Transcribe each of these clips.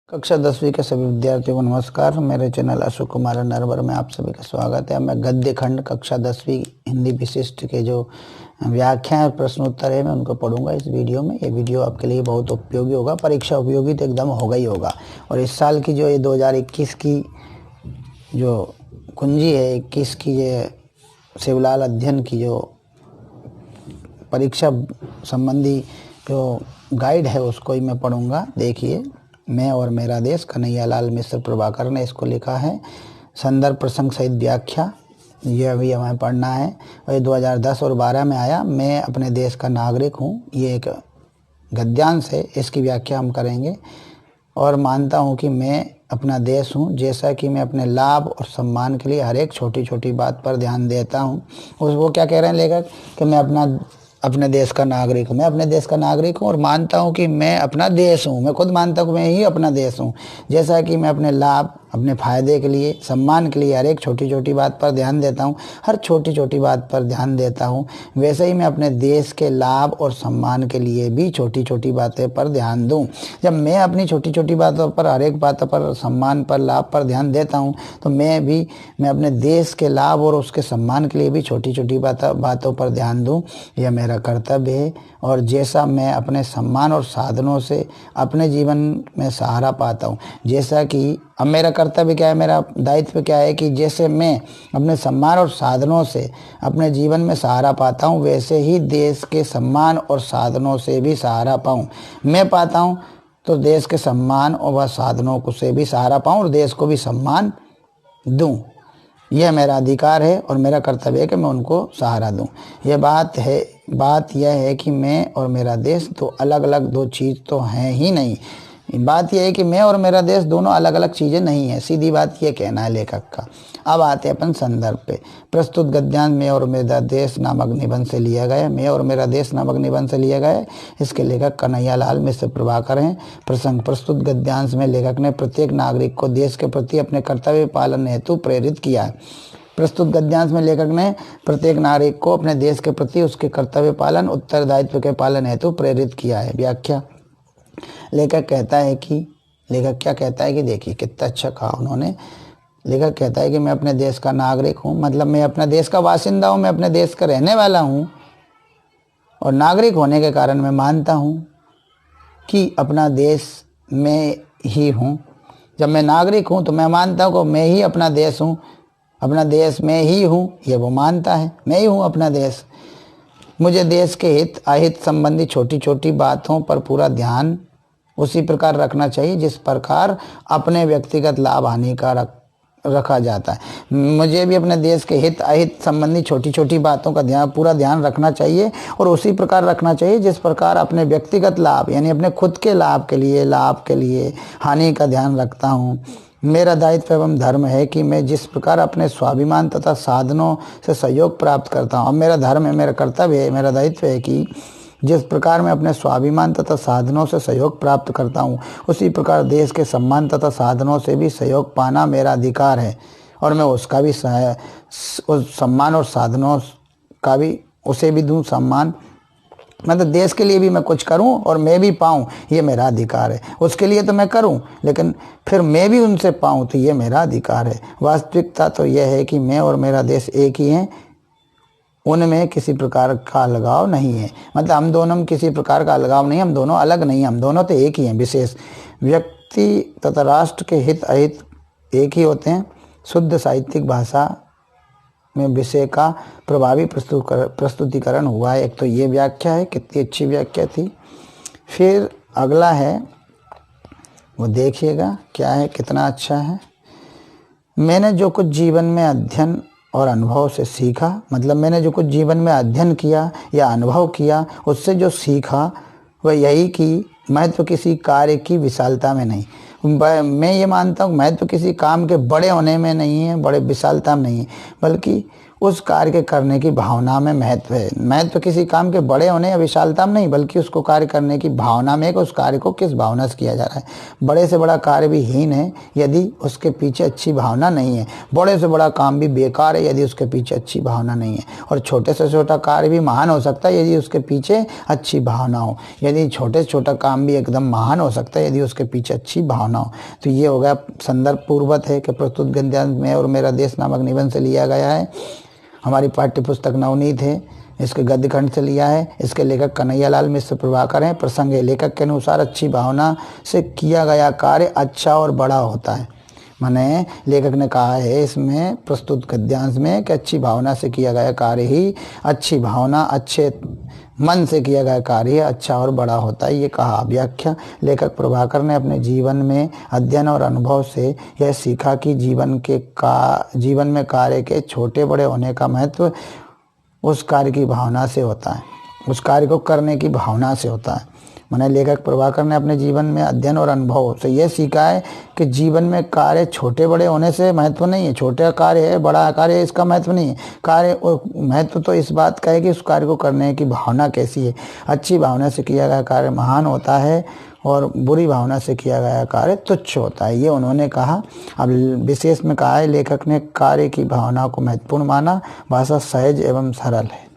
कक्षा 10वीं के सभी विद्यार्थियों को नमस्कार। मेरे चैनल अशोक कुमार नरवर में आप सभी का स्वागत है। मैं गद्य खंड कक्षा 10वीं हिंदी विशिष्ट के जो व्याख्या और प्रश्नोत्तर है मैं उनको पढ़ूंगा इस वीडियो में। ये वीडियो आपके लिए बहुत उपयोगी होगा, परीक्षा उपयोगी तो एकदम होगा ही होगा। और इस साल की जो ये 2021 की जो कुंजी है, 21 की ये शिवलाल अध्ययन की जो परीक्षा संबंधी जो गाइड है उसको ही मैं पढ़ूंगा। देखिए, मैं और मेरा देश, कन्हैयालाल मिश्र प्रभाकर ने इसको लिखा है। संदर्भ प्रसंग सहित व्याख्या ये अभी हमें पढ़ना है। और ये 2010 और 12 में आया। मैं अपने देश का नागरिक हूँ, ये एक गद्यांश है, इसकी व्याख्या हम करेंगे। और मानता हूँ कि मैं अपना देश हूँ, जैसा कि मैं अपने लाभ और सम्मान के लिए हर एक छोटी छोटी बात पर ध्यान देता हूँ। वो क्या कह रहे हैं लेखक कि मैं अपने देश का नागरिक हूँ। मैं अपने देश का नागरिक हूँ और मानता हूँ कि मैं अपना देश हूँ। मैं खुद मानता हूँ कि मैं ही अपना देश हूँ। जैसा कि मैं अपने लाभ, अपने फ़ायदे के लिए, सम्मान के लिए हर एक छोटी छोटी बात पर ध्यान देता हूँ, हर छोटी छोटी बात पर ध्यान देता हूँ, वैसे ही मैं अपने देश के लाभ और सम्मान के लिए भी छोटी छोटी बातें पर ध्यान दूँ। जब मैं अपनी छोटी छोटी बातों पर, हर एक बातों पर, सम्मान पर, लाभ पर ध्यान देता हूँ तो मैं अपने देश के लाभ और उसके सम्मान के लिए भी छोटी छोटी बातों पर ध्यान दूँ। यह मेरा कर्तव्य है। और जैसा मैं अपने सम्मान और साधनों से अपने जीवन में सहारा पाता हूँ, जैसा कि अब मेरा कर्तव्य क्या है, मेरा दायित्व क्या है कि जैसे मैं अपने सम्मान और साधनों से अपने जीवन में सहारा पाता हूँ, वैसे ही देश के सम्मान और साधनों से भी सहारा पाऊँ। मैं पाता हूँ तो देश के सम्मान और वह साधनों को से भी सहारा पाऊँ और देश को भी सम्मान दूँ। यह मेरा अधिकार है और मेरा कर्तव्य है कि मैं उनको सहारा दूं। बात यह है कि मैं और मेरा देश दो अलग अलग दो चीज़ तो हैं ही नहीं। बात यह है कि मैं और मेरा देश दोनों अलग अलग चीज़ें नहीं हैं। सीधी बात यह कहना है लेखक का। अब आते हैं अपन संदर्भ पे। प्रस्तुत गद्यांश मैं और मेरा देश नामक निबंध से लिया गया है। मैं और मेरा देश नामक निबंध से लिया गया है। इसके लेखक कन्हैयालाल मिश्र प्रभाकर हैं। प्रसंग: प्रस्तुत गद्यांश में लेखक ने प्रत्येक नागरिक को देश के प्रति अपने कर्तव्य पालन हेतु प्रेरित किया है। प्रस्तुत गद्यांश में लेखक ने प्रत्येक नागरिक को अपने देश के प्रति उसके कर्तव्य पालन, उत्तरदायित्व के पालन हेतु प्रेरित किया है। व्याख्या: लेखक क्या कहता है कि देखिए कितना अच्छा कहा उन्होंने। लेखक कहता है कि मैं अपने देश का नागरिक हूँ, मतलब मैं अपने देश का बासिंदा हूँ, मैं अपने देश का रहने वाला हूँ। और नागरिक होने के कारण मैं मानता हूँ कि अपना देश में ही हूँ। जब मैं नागरिक हूँ तो मैं मानता हूँ कि मैं ही अपना देश हूँ, अपना देश में ही हूँ। ये वो मानता है, मैं ही हूँ अपना देश। मुझे देश के हित अहित संबंधी छोटी छोटी बातों पर पूरा ध्यान उसी प्रकार रखना चाहिए जिस प्रकार अपने व्यक्तिगत लाभ हानि का रखा जाता है। मुझे भी अपने देश के हित अहित संबंधी छोटी छोटी बातों का पूरा ध्यान रखना चाहिए और उसी प्रकार रखना चाहिए जिस प्रकार अपने व्यक्तिगत लाभ यानी अपने खुद के लाभ के लिए हानि का ध्यान रखता हूँ। मेरा दायित्व एवं धर्म है कि मैं जिस प्रकार अपने स्वाभिमान तथा साधनों से सहयोग प्राप्त करता हूँ। अब मेरा धर्म है, मेरा कर्तव्य है, मेरा दायित्व है कि जिस प्रकार मैं अपने स्वाभिमान तथा साधनों से सहयोग प्राप्त करता हूँ, उसी प्रकार देश के सम्मान तथा साधनों से भी सहयोग पाना मेरा अधिकार है। और मैं उसका भी उस सम्मान और साधनों का भी उसे भी दूँ सम्मान, मतलब देश के लिए भी मैं कुछ करूं और मैं भी पाऊं, ये मेरा अधिकार है। उसके लिए तो मैं करूं लेकिन फिर मैं भी उनसे पाऊं तो ये मेरा अधिकार है। वास्तविकता तो यह है कि मैं और मेरा देश एक ही हैं, उनमें किसी प्रकार का अलगाव नहीं है। मतलब हम दोनों में किसी प्रकार का अलगाव नहीं, हम दोनों अलग नहीं, हम दोनों तो एक ही हैं। विशेष व्यक्ति तथा राष्ट्र के हित अहित एक ही होते हैं। शुद्ध साहित्यिक भाषा में विषय का प्रभावी प्रस्तुतिकरण हुआ है। एक तो ये व्याख्या है, कितनी अच्छी व्याख्या थी। फिर अगला है वो देखिएगा क्या है, कितना अच्छा है। मैंने जो कुछ जीवन में अध्ययन और अनुभव से सीखा, मतलब मैंने जो कुछ जीवन में अध्ययन किया या अनुभव किया उससे जो सीखा वह यही कि महत्व किसी कार्य की विशालता में नहीं। मैं ये मानता हूँ महत्व किसी काम के बड़े होने में नहीं है, बड़े विशालता में नहीं है, बल्कि उस कार्य के करने की भावना में महत्व है। महत्व किसी काम के बड़े होने या विशालता में नहीं, बल्कि उसको कार्य करने की भावना में, कि उस कार्य को किस भावना से किया जा रहा है। बड़े से बड़ा कार्य भी हीन है यदि उसके पीछे अच्छी भावना नहीं है। बड़े से बड़ा काम भी बेकार है यदि उसके पीछे अच्छी भावना नहीं है। और छोटे से छोटा कार्य भी महान हो सकता है यदि उसके पीछे अच्छी भावना हो। यदि छोटे से छोटा काम भी एकदम महान हो सकता है यदि उसके पीछे अच्छी भावना हो। तो ये हो गया संदर्भ पूर्वक है कि प्रस्तुत गद्यांश मैं और मेरा देश नामक निबंध से लिया गया है। हमारी पाठ्य पुस्तक नवनीत है, इसके गद्य खंड से लिया है। इसके लेखक कन्हैयालाल मिश्र प्रभाकर हैं। प्रसंग है, लेखक के अनुसार अच्छी भावना से किया गया कार्य अच्छा और बड़ा होता है। माने लेखक ने कहा है इसमें प्रस्तुत गद्यांश में कि अच्छी भावना से किया गया कार्य ही, अच्छी भावना अच्छे मन से किया गया कार्य अच्छा और बड़ा होता है। ये कहा। व्याख्या, लेखक प्रभाकर ने अपने जीवन में अध्ययन और अनुभव से यह सीखा कि जीवन में कार्य के छोटे बड़े होने का महत्व उस कार्य की भावना से होता है, उस कार्य को करने की भावना से होता है। माने लेखक प्रभाकर ने अपने जीवन में अध्ययन और अनुभव से यह सीखा है कि जीवन में कार्य छोटे बड़े होने से महत्व नहीं है। छोटा कार्य है, बड़ा कार्य है, इसका महत्व नहीं है। कार्य महत्व तो इस बात का है कि उस कार्य को करने की भावना कैसी है। अच्छी भावना से किया गया कार्य महान होता है और बुरी भावना से किया गया कार्य तुच्छ होता है, ये उन्होंने कहा। अब विशेष में कहा है, लेखक ने कार्य की भावना को महत्वपूर्ण माना। भाषा सहज एवं सरल है।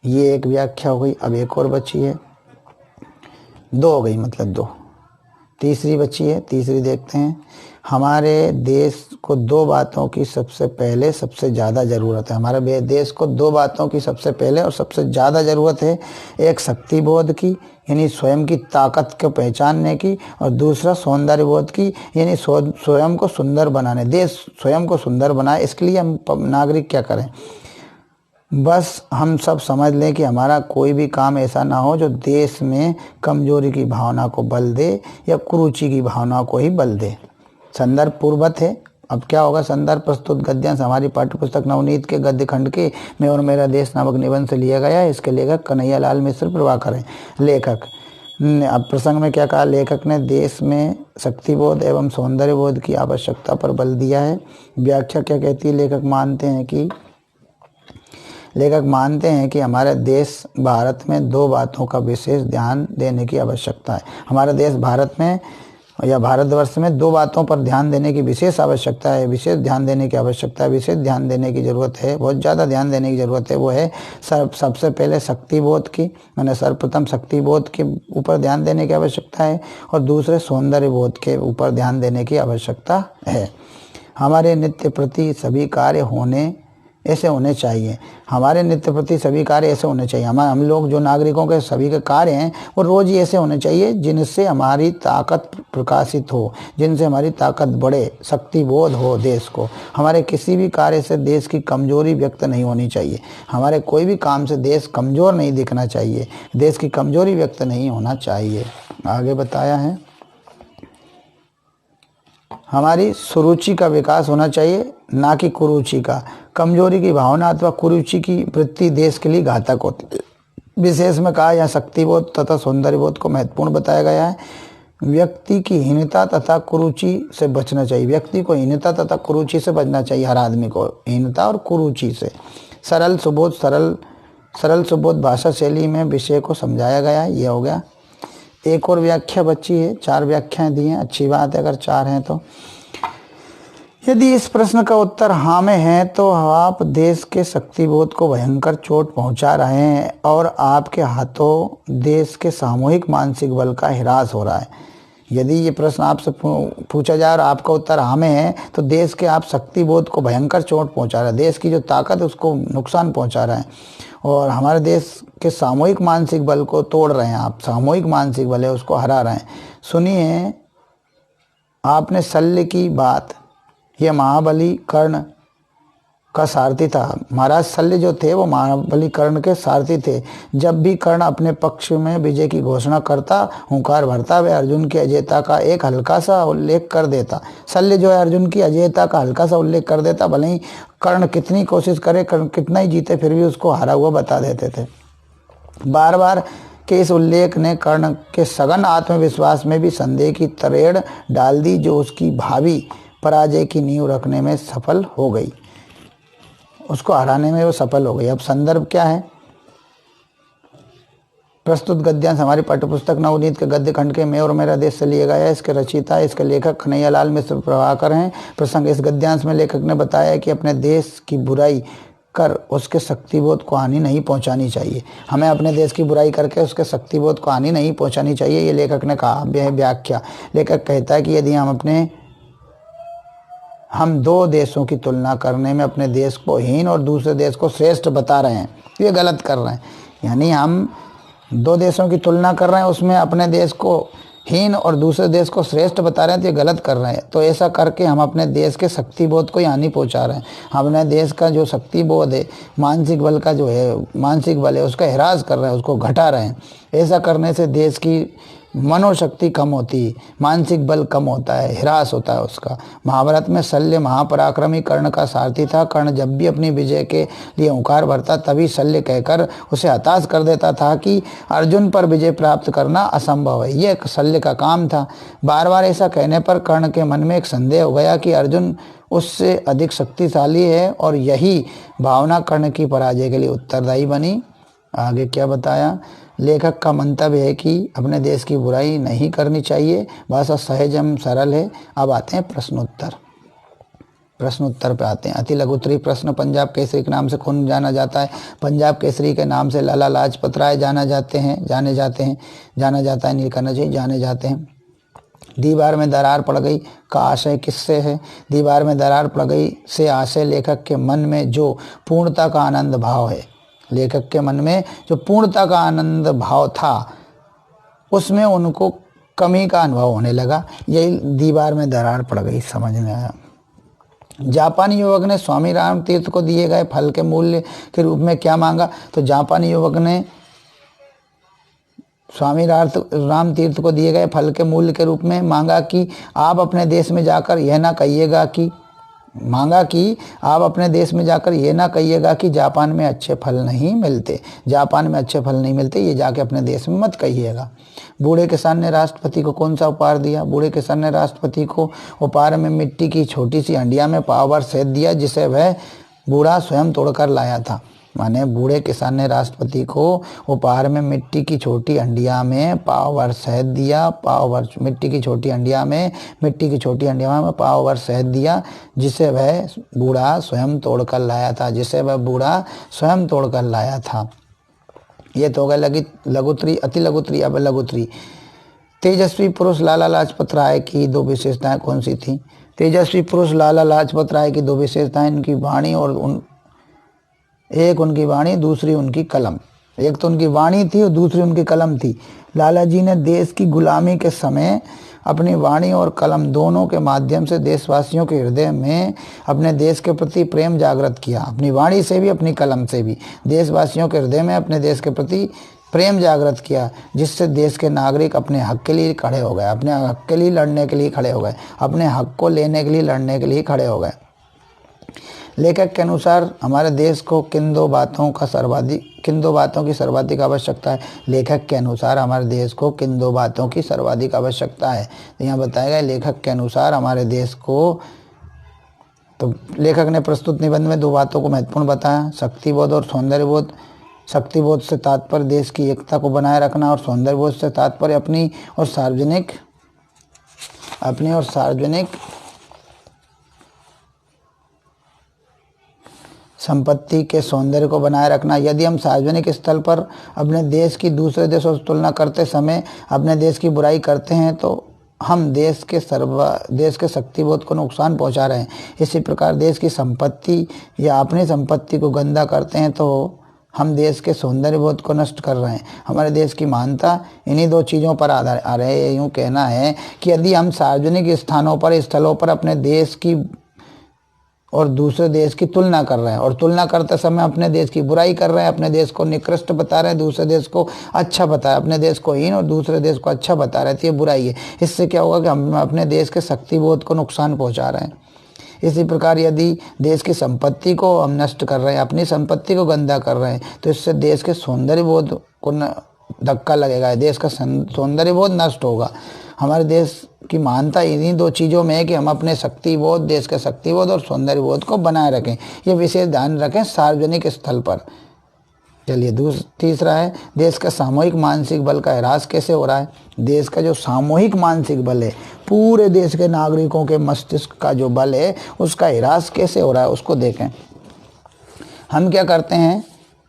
ये एक व्याख्या हो गई। अब एक और बची है, दो हो गई, मतलब दो। तीसरी बची है, तीसरी देखते हैं। हमारे देश को दो बातों की सबसे पहले सबसे ज़्यादा ज़रूरत है। हमारे देश को दो बातों की सबसे पहले और सबसे ज़्यादा ज़रूरत है। एक शक्ति बोध की, यानी स्वयं की ताकत को पहचानने की, और दूसरा सौंदर्य बोध की, यानी स्वयं को सुंदर बनाने। देश स्वयं को सुंदर बनाए, इसके लिए हम नागरिक क्या करें? बस हम सब समझ लें कि हमारा कोई भी काम ऐसा ना हो जो देश में कमजोरी की भावना को बल दे या कुरुचि की भावना को ही बल दे। संदर्भ पूर्वत है। अब क्या होगा? संदर्भ प्रस्तुत गद्यांश हमारी पाठ्यपुस्तक नवनीत के गद्य खंड के मैं और मेरा देश नामक निबंध से लिया गया है। इसके लेखक कन्हैयालाल मिश्र प्रभाकर हैं। लेखक अब प्रसंग में क्या कहा? लेखक ने देश में शक्तिबोध एवं सौंदर्य बोध की आवश्यकता पर बल दिया है। व्याख्या क्या कहती है? लेखक मानते हैं कि हमारे देश भारत में दो बातों का विशेष ध्यान देने की आवश्यकता है। हमारे देश भारत में या भारतवर्ष में दो बातों पर ध्यान देने की विशेष आवश्यकता है, विशेष ध्यान देने की आवश्यकता है, विशेष ध्यान देने की ज़रूरत है, बहुत ज़्यादा ध्यान देने की ज़रूरत है। वो है सबसे पहले शक्तिबोध की, मैंने सर्वप्रथम शक्तिबोध के ऊपर ध्यान देने की आवश्यकता है, और दूसरे सौंदर्य बोध के ऊपर ध्यान देने की आवश्यकता है। हमारे नित्य प्रति सभी कार्य ऐसे होने चाहिए। हमारे नित्य प्रति सभी कार्य ऐसे होने चाहिए। हम लोग जो नागरिकों के सभी के कार्य हैं वो रोज़ ही ऐसे होने चाहिए जिनसे हमारी ताकत प्रकाशित हो, जिनसे हमारी ताकत बढ़े, शक्तिबोध हो देश को। हमारे किसी भी कार्य से देश की कमजोरी व्यक्त नहीं होनी चाहिए। हमारे कोई भी काम से देश कमज़ोर नहीं दिखना चाहिए, देश की कमजोरी व्यक्त नहीं होना चाहिए। आगे बताया है, हमारी सुरुचि का विकास होना चाहिए, ना कि कुरुचि का। कमजोरी की भावना अथवा कुरुचि की वृत्ति देश के लिए घातक होती है। विशेष में कहा यहाँ शक्तिबोध तथा सौंदर्यबोध को महत्वपूर्ण बताया गया है। व्यक्ति की हीनता तथा कुरुचि से बचना चाहिए। व्यक्ति को हीनता तथा कुरुचि से बचना चाहिए। हर आदमी को हीनता और कुरुचि से। सरल सुबोध भाषा शैली में विषय को समझाया गया है। ये हो गया। एक और व्याख्या बची है, 4 व्याख्याएं दी हैं। अच्छी बात है अगर 4 हैं तो। यदि इस प्रश्न का उत्तर हाँ में है तो आप देश के शक्तिबोध को भयंकर चोट पहुंचा रहे हैं और आपके हाथों देश के सामूहिक मानसिक बल का ह्रास हो रहा है। यदि ये प्रश्न आपसे पूछा जाए और आपका उत्तर हाँ में है तो देश के आप शक्तिबोध को भयंकर चोट पहुंचा रहे हैं, देश की जो ताकत है उसको नुकसान पहुंचा रहे हैं, और हमारे देश के सामूहिक मानसिक बल को तोड़ रहे हैं। आप सामूहिक मानसिक बल है उसको हरा रहे हैं। सुनिए, आपने शल्य की बात, यह महाबली कर्ण का सारथी था। महाराज शल्य जो थे वो महाबली कर्ण के सारथी थे। जब भी कर्ण अपने पक्ष में विजय की घोषणा करता, हुंकार भरता, वह अर्जुन की अजेयता का एक हल्का सा उल्लेख कर देता। शल्य जो है अर्जुन की अजेयता का हल्का सा उल्लेख कर देता। भले ही कर्ण कितनी कोशिश करे, कर्ण कितना ही जीते, फिर भी उसको हारा हुआ बता देते थे। बार बार के इस उल्लेख ने कर्ण के सघन आत्मविश्वास में भी संदेह की तरेड़ डाल दी, जो उसकी भावी पराजय की नींव रखने में सफल हो गई। उसको हराने में वो सफल हो गई। अब संदर्भ क्या है? प्रस्तुत गद्यांश हमारी पाठ्यपुस्तक नवनीत के गद्य खंड के मैं और मेरा देश से लिया गया है। इसके रचयिता, इसके लेखक कन्हैयालाल मिश्र प्रभाकर हैं। प्रसंग, इस गद्यांश में लेखक ने बताया कि अपने देश की बुराई कर उसके शक्तिबोध को हानि नहीं पहुंचानी चाहिए। हमें अपने देश की बुराई करके उसके शक्तिबोध को हानि नहीं पहुंचानी चाहिए, ये लेखक ने कहा। व्याख्या, लेखक कहता है कि यदि हम दो देशों की तुलना करने में अपने देश को हीन और दूसरे देश को श्रेष्ठ बता रहे हैं, ये गलत कर रहे हैं। यानी हम दो देशों की तुलना कर रहे हैं, उसमें अपने देश को हीन और दूसरे देश को श्रेष्ठ बता रहे हैं, तो ये गलत कर रहे हैं। तो ऐसा करके हम अपने देश के शक्तिबोध को हानि पहुंचा रहे हैं। हम अपने देश का जो शक्तिबोध है, मानसिक बल का जो है, मानसिक बल है, उसका ह्रास कर रहे हैं, उसको घटा रहे हैं। ऐसा करने से देश की मनोशक्ति कम होती है, मानसिक बल कम होता है, ह्रास होता है उसका। महाभारत में शल्य महापराक्रमी कर्ण का सारथी था। कर्ण जब भी अपनी विजय के लिए हुंकार भरता तभी शल्य कहकर उसे हताश कर देता था कि अर्जुन पर विजय प्राप्त करना असंभव है। यह शल्य का काम था। बार बार ऐसा कहने पर कर्ण के मन में एक संदेह हो गया कि अर्जुन उससे अधिक शक्तिशाली है, और यही भावना कर्ण की पराजय के लिए उत्तरदायी बनी। आगे क्या बताया? लेखक का मंतव्य है कि अपने देश की बुराई नहीं करनी चाहिए। भाषा सहज एवं सरल है। अब आते हैं प्रश्नोत्तर। प्रश्नोत्तर पे आते हैं। अति लघुत्तरी प्रश्न, पंजाब केसरी के नाम से कौन जाना जाता है? पंजाब केसरी के नाम से लाला लाजपत राय जाने जाते हैं, नहीं करना चाहिए, जाने जाते हैं। दीवार में दरार पड़ गई का आशय किससे है? दीवार में दरार पड़ गई से आशय लेखक के मन में जो पूर्णता का आनंद भाव है, लेखक के मन में जो पूर्णता का आनंद भाव था, उसमें उनको कमी का अनुभव होने लगा। यही दीवार में दरार पड़ गई समझ में आया। जापानी युवक ने स्वामी राम तीर्थ को दिए गए फल के मूल्य के रूप में क्या मांगा? तो जापानी युवक ने स्वामी राम तीर्थ को दिए गए फल के मूल्य के रूप में मांगा कि आप अपने देश में जाकर यह ना कहिएगा कि जापान में अच्छे फल नहीं मिलते, ये जाके अपने देश में मत कहिएगा। बूढ़े किसान ने राष्ट्रपति को कौन सा उपहार दिया? बूढ़े किसान ने राष्ट्रपति को उपहार में मिट्टी की छोटी सी हंडिया में पाव भर शहद दिया, जिसे वह बूढ़ा स्वयं तोड़कर लाया था। माने बूढ़े किसान ने राष्ट्रपति को उपहार में मिट्टी की छोटी हंडिया में पाव भर शहद दिया, मिट्टी की छोटी हंडिया में पाव भर शहद दिया, जिसे वह बूढ़ा स्वयं तोड़कर लाया था। ये तो हो गए अति लघुत्तरी। अब लघुत्तरी। तेजस्वी पुरुष लाला लाजपत राय की दो विशेषताएं कौन सी थी? तेजस्वी पुरुष लाला लाजपत राय की दो विशेषताएं, इनकी वाणी और एक उनकी वाणी, दूसरी उनकी कलम। एक तो उनकी वाणी थी और दूसरी उनकी कलम थी। लाला जी ने देश की गुलामी के समय अपनी वाणी और कलम दोनों के माध्यम से देशवासियों के हृदय में अपने देश के प्रति प्रेम जागृत किया। अपनी वाणी से भी, अपनी कलम से भी देशवासियों के हृदय में अपने देश के प्रति प्रेम जागृत किया, जिससे देश के नागरिक अपने हक के लिए खड़े हो गए, अपने हक के लिए लड़ने के लिए खड़े हो गए, अपने हक को लेने के लिए लड़ने के लिए खड़े हो गए। लेखक के अनुसार हमारे देश को किन दो बातों की सर्वाधिक आवश्यकता है? लेखक के अनुसार हमारे देश को किन दो बातों की सर्वाधिक आवश्यकता है? तो यहाँ बताया गया लेखक के अनुसार हमारे देश को, तो लेखक ने प्रस्तुत निबंध में दो बातों को महत्वपूर्ण बताया, शक्तिबोध और सौंदर्यबोध। शक्तिबोध से तात्पर्य देश की एकता को बनाए रखना, और सौंदर्यबोध से तात्पर्य अपनी और सार्वजनिक संपत्ति के सौंदर्य को बनाए रखना। यदि हम सार्वजनिक स्थल पर अपने देश की दूसरे देशों से तुलना करते समय अपने देश की बुराई करते हैं, तो हम देश के शक्तिबोध को नुकसान पहुंचा रहे हैं। इसी प्रकार देश की संपत्ति या अपनी संपत्ति को गंदा करते हैं तो हम देश के सौंदर्यबोध को नष्ट कर रहे हैं। हमारे देश की महानता इन्हीं दो चीज़ों पर आधार आ रहे हैं। यूँ कहना है कि यदि हम सार्वजनिक स्थलों पर अपने देश की और दूसरे देश की तुलना कर रहे हैं, और तुलना करते समय अपने देश की बुराई कर रहे हैं, अपने देश को निकृष्ट बता रहे हैं, दूसरे देश को अच्छा बता रहे हैं, अपने देश को हीन और दूसरे देश को अच्छा बता रहे हैं, तो ये बुराई है। इससे क्या होगा कि हम अपने देश के शक्तिबोध को नुकसान पहुंचा रहे हैं। इसी प्रकार यदि देश की संपत्ति को हम नष्ट कर रहे हैं, अपनी संपत्ति को गंदा कर रहे हैं, तो इससे देश के सौंदर्यबोध को धक्का लगेगा, देश का सौंदर्यबोध नष्ट होगा। हमारे देश की मान्यता इन्हीं दो चीज़ों में है कि हम अपने शक्तिबोध, देश के शक्तिबोध और सौंदर्यबोध को बनाए रखें। ये विशेष ध्यान रखें सार्वजनिक स्थल पर। चलिए तीसरा है, देश का सामूहिक मानसिक बल का ह्रास कैसे हो रहा है। देश का जो सामूहिक मानसिक बल है, पूरे देश के नागरिकों के मस्तिष्क का जो बल है, उसका ह्रास कैसे हो रहा है उसको देखें। हम क्या करते हैं,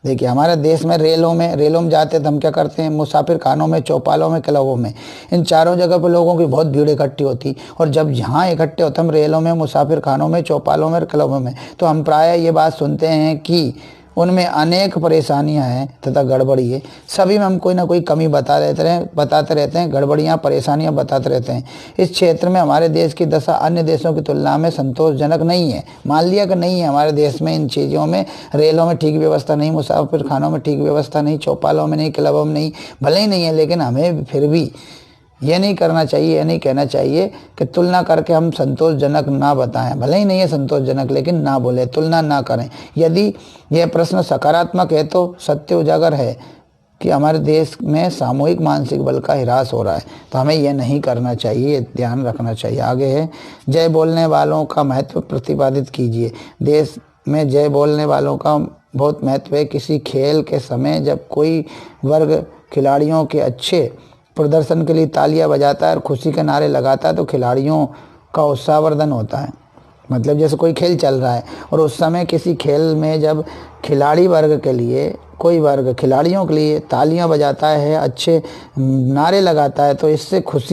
देखिए हमारे देश में रेलों में जाते हैं तो हम क्या करते हैं, मुसाफिर खानों में, चौपालों में, क्लबों में, इन चारों जगह पर लोगों की बहुत भीड़ इकट्ठी होती। और जब यहाँ इकट्ठे होते हम रेलों में, मुसाफिर खानों में, चौपालों में, क्लबों में, तो हम प्रायः ये बात सुनते हैं कि उनमें अनेक परेशानियां हैं तथा गड़बड़ी है। सभी में हम कोई ना कोई कमी बताते रहते हैं, गड़बड़ियां, परेशानियां बताते रहते हैं। इस क्षेत्र में हमारे देश की दशा अन्य देशों की तुलना में संतोषजनक नहीं है। मान लिया कि नहीं है हमारे देश में इन चीज़ों में, रेलों में ठीक व्यवस्था नहीं, मुसाफिर खानों में ठीक व्यवस्था नहीं, चौपालों में नहीं, क्लबों में नहीं, भले ही नहीं है, लेकिन हमें फिर भी ये नहीं करना चाहिए, ये नहीं कहना चाहिए कि तुलना करके हम संतोषजनक ना बताएं। भले ही नहीं है संतोषजनक, लेकिन ना बोले, तुलना ना करें। यदि यह प्रश्न सकारात्मक है तो सत्य उजागर है कि हमारे देश में सामूहिक मानसिक बल का ह्रास हो रहा है, तो हमें यह नहीं करना चाहिए, ध्यान रखना चाहिए। आगे है, जय बोलने वालों का महत्व प्रतिपादित कीजिए। देश में जय बोलने वालों का बहुत महत्व है। किसी खेल के समय जब कोई वर्ग खिलाड़ियों के अच्छे प्रदर्शन के लिए तालियां बजाता है और खुशी के नारे लगाता है तो खिलाड़ियों का उत्साहवर्धन होता है। मतलब जैसे कोई खेल चल रहा है और उस समय किसी खेल में जब खिलाड़ी वर्ग के लिए, कोई वर्ग खिलाड़ियों के लिए तालियां बजाता है, अच्छे नारे लगाता है, तो इससे खुश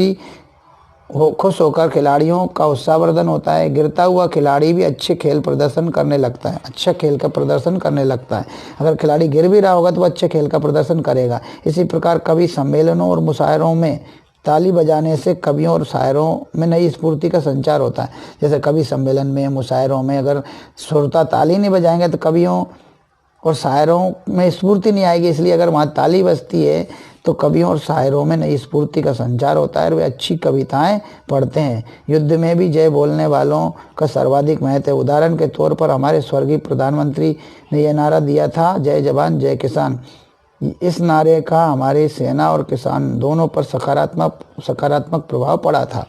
होकर खिलाड़ियों का उत्साहवर्धन होता है। गिरता हुआ खिलाड़ी भी अच्छे खेल प्रदर्शन करने लगता है, अच्छा खेल का प्रदर्शन करने लगता है। अगर खिलाड़ी गिर भी रहा होगा तो वो अच्छे खेल का प्रदर्शन करेगा। इसी प्रकार कवि सम्मेलनों और मुशायरों में ताली बजाने से कवियों और शायरों में नई स्फूर्ति का संचार होता है। जैसे कवि सम्मेलन में, मुशायरों में अगर श्रोता ताली नहीं बजाएंगे तो कवियों और शायरों में स्फूर्ति नहीं आएगी। इसलिए अगर वहाँ ताली बजती है तो कवियों और शायरों में नई स्फूर्ति का संचार होता है और वे अच्छी कविताएं पढ़ते हैं। युद्ध में भी जय बोलने वालों का सर्वाधिक महत्व है। उदाहरण के तौर पर हमारे स्वर्गीय प्रधानमंत्री ने यह नारा दिया था, जय जवान जय किसान। इस नारे का हमारी सेना और किसान दोनों पर सकारात्मक प्रभाव पड़ा था।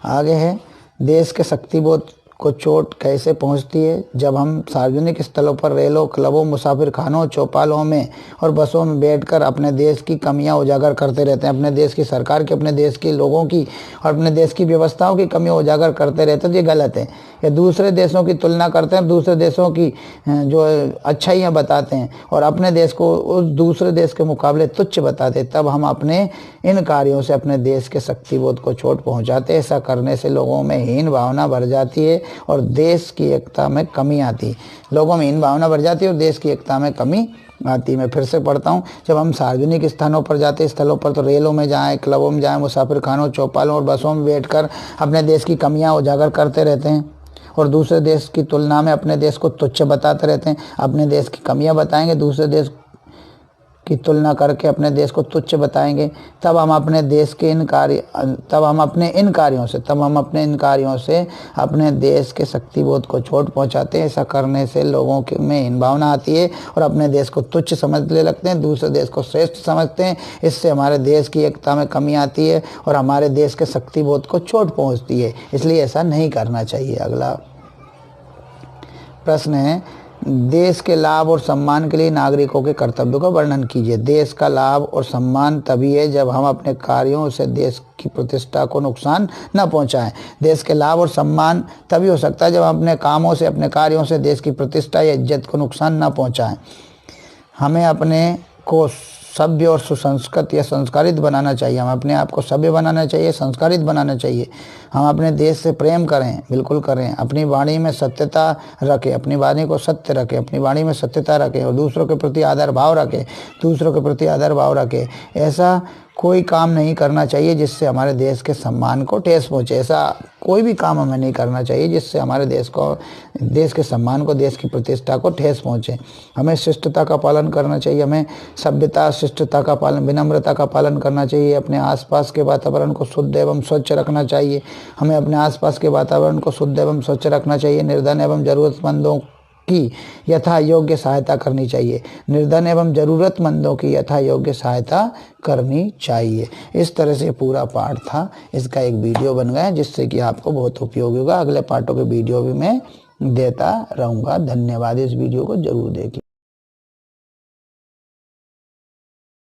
आगे है, देश के शक्तिबोध को चोट कैसे पहुंचती है। जब हम सार्वजनिक स्थलों पर, रेलों, क्लबों, मुसाफिर खानों, चौपालों में और बसों में बैठकर अपने देश की कमियां उजागर करते रहते हैं, अपने देश की सरकार की, अपने देश के लोगों की और अपने देश की व्यवस्थाओं की कमियां उजागर करते रहते हैं, तो ये गलत है। या दूसरे देशों की तुलना करते हैं, दूसरे देशों की जो अच्छाइयाँ बताते हैं और अपने देश को उस दूसरे देश के मुकाबले तुच्छ बताते हैं, तब हम अपने इन कार्यों से अपने देश के शक्तिबोध को चोट पहुँचाते हैं। ऐसा करने से लोगों में हीन भावना बढ़ जाती है और देश की एकता में कमी आती है। लोगों में हीन भावना बढ़ जाती है और देश की एकता में कमी आती है। मैं फिर से पढ़ता हूँ, जब हम सार्वजनिक स्थानों पर जाते स्थलों पर, तो रेलों में जाएं, क्लबों में जाएं, मुसाफिर खानों, चौपालों और बसों में बैठकर अपने देश की कमियां उजागर करते रहते हैं और दूसरे देश की तुलना में अपने देश को तुच्छ बताते रहते हैं। अपने देश की कमियां बताएंगे, दूसरे देश की तुलना करके अपने देश को तुच्छ बताएंगे, तब हम अपने इन कार्यों से अपने देश के शक्तिबोध को चोट पहुंचाते हैं। ऐसा करने से लोगों के में हीन भावना आती है और अपने देश को तुच्छ समझने लगते हैं, दूसरे देश को श्रेष्ठ समझते हैं। इससे हमारे देश की एकता में कमी आती है और हमारे देश के शक्तिबोध को चोट पहुंचती है। इसलिए ऐसा नहीं करना चाहिए। अगला प्रश्न है, देश के लाभ और सम्मान के लिए नागरिकों के कर्तव्यों का वर्णन कीजिए। देश का लाभ और सम्मान तभी है जब हम अपने कार्यों से देश की प्रतिष्ठा को नुकसान न पहुंचाएं। देश के लाभ और सम्मान तभी हो सकता है जब हम अपने कामों से, अपने कार्यों से देश की प्रतिष्ठा या इज्जत को नुकसान न पहुंचाएं। हमें अपने को सभ्य और सुसंस्कृत या संस्कारित बनाना चाहिए। हम अपने आप को सभ्य बनाना चाहिए, संस्कारित बनाना चाहिए। हम अपने देश से प्रेम करें, बिल्कुल करें। अपनी वाणी में सत्यता रखें, अपनी वाणी को सत्य रखें, अपनी वाणी में सत्यता रखें और दूसरों के प्रति आदर भाव रखें। ऐसा कोई काम नहीं करना चाहिए जिससे हमारे देश के सम्मान को ठेस पहुँचे। ऐसा कोई भी काम हमें नहीं करना चाहिए जिससे हमारे देश के सम्मान को, देश की प्रतिष्ठा को ठेस पहुँचे। हमें शिष्टता का पालन करना चाहिए, हमें सभ्यता, शिष्टता का पालन, विनम्रता का पालन करना चाहिए। अपने आसपास के वातावरण को शुद्ध एवं स्वच्छ रखना चाहिए। हमें अपने आसपास के वातावरण को शुद्ध एवं स्वच्छ रखना चाहिए। निर्धन एवं जरूरतमंदों की यथा योग्य सहायता करनी चाहिए। निर्धन एवं ज़रूरतमंदों की यथा योग्य सहायता करनी चाहिए। इस तरह से पूरा पाठ था। इसका एक वीडियो बन गया जिससे कि आपको बहुत उपयोगी होगा। अगले पाठों के वीडियो भी मैं देता रहूँगा। धन्यवाद। इस वीडियो को ज़रूर देखिए।